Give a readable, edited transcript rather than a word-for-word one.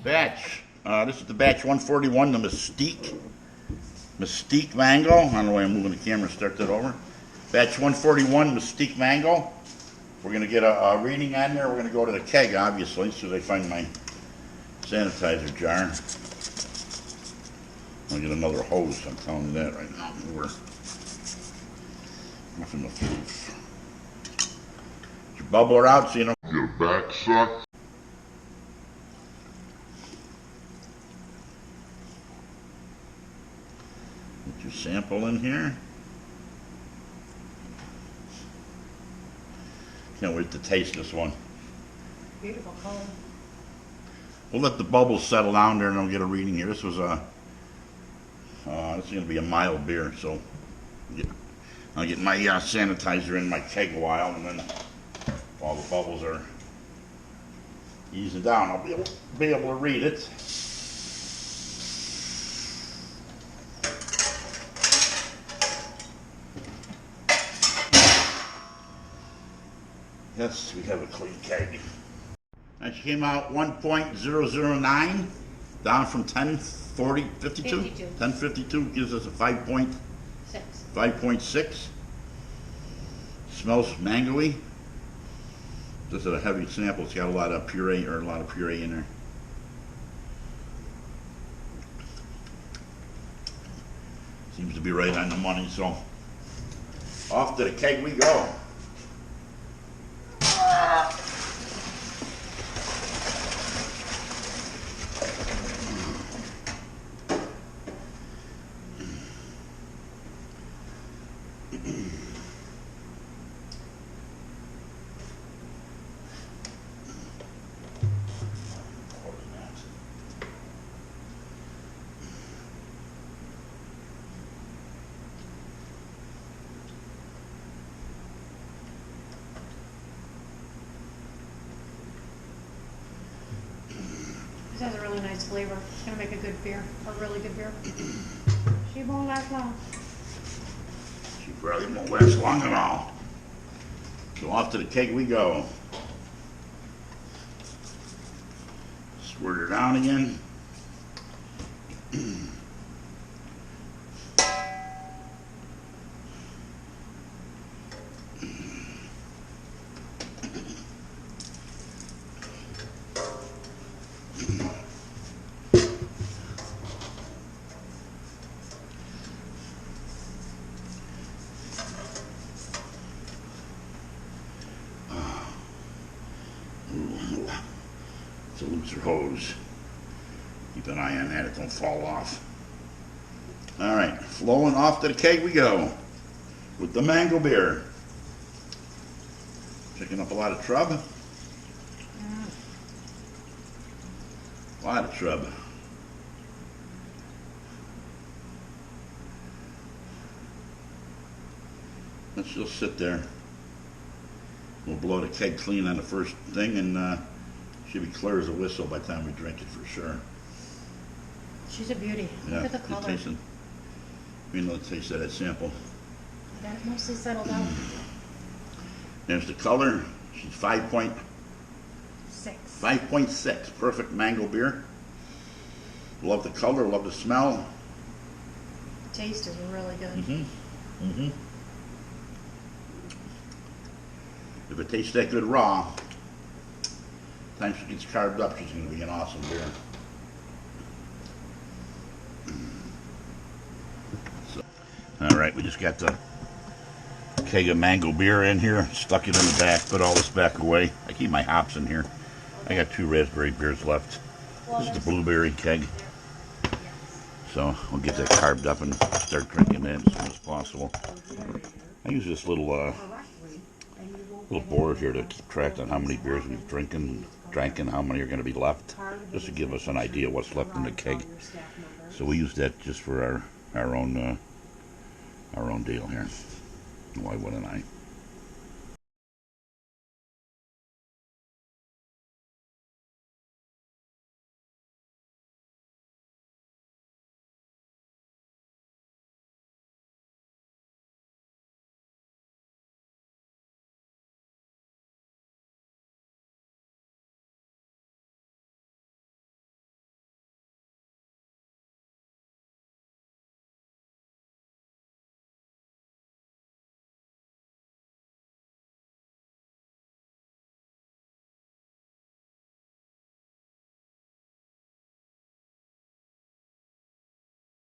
Batch. This is the batch 141, the Mystique Mango. I don't know why I'm moving the camera. Start that over. Batch 141, Mystique Mango. We're going to get a reading on there. We're going to go to the keg, obviously, as soon as I find my sanitizer jar. I'll get another hose. I'm telling you that right now. We're nothing to proof. Get your bubbler out so you don't get your back sucked. Get your sample in here. Can't wait to taste this one. Beautiful color. We'll let the bubbles settle down there and I'll get a reading here. This was a, this is going to be a mild beer, so I'll get my sanitizer in my keg a while, and then while the bubbles are easing down, I'll be able to read it. Yes, we have a clean keg. And she came out 1.009, down from 1040, 52? 1052 gives us a 5.6. Smells mangoey. This is a heavy sample. It's got a lot of puree in there. Seems to be right on the money, so off to the keg we go. This has a really nice flavor. It's gonna make a good beer, a really good beer. She won't last long. She probably won't last long at all. So off to the keg we go. Squirt her down again. It's a looser hose. Keep an eye on that, it don't fall off. Alright, flowing off to the keg we go with the mango beer. Picking up a lot of trub. A lot of trub. Let's just sit there. We'll blow the keg clean on the first thing, and she'll be clear as a whistle by the time we drink it for sure. She's a beauty. Yeah, Look at the color. tasting. Let's taste that sample. That mostly settled out. There's the color. She's 5.6. 5.6. Perfect mango beer. Love the color. Love the smell. Taste is really good. If it tastes that good raw, time she gets carved up, she's going to be an awesome beer. So, all right, we just got the keg of mango beer in here, stuck it in the back, put all this back away. I keep my hops in here. I got 2 raspberry beers left. This is the blueberry keg. So we'll get that carved up and start drinking that as soon as possible. I use this little board here to keep track on how many beers we've drank and how many are going to be left, just to give us an idea what's left in the keg. So we use that just for our own deal here. Why wouldn't I?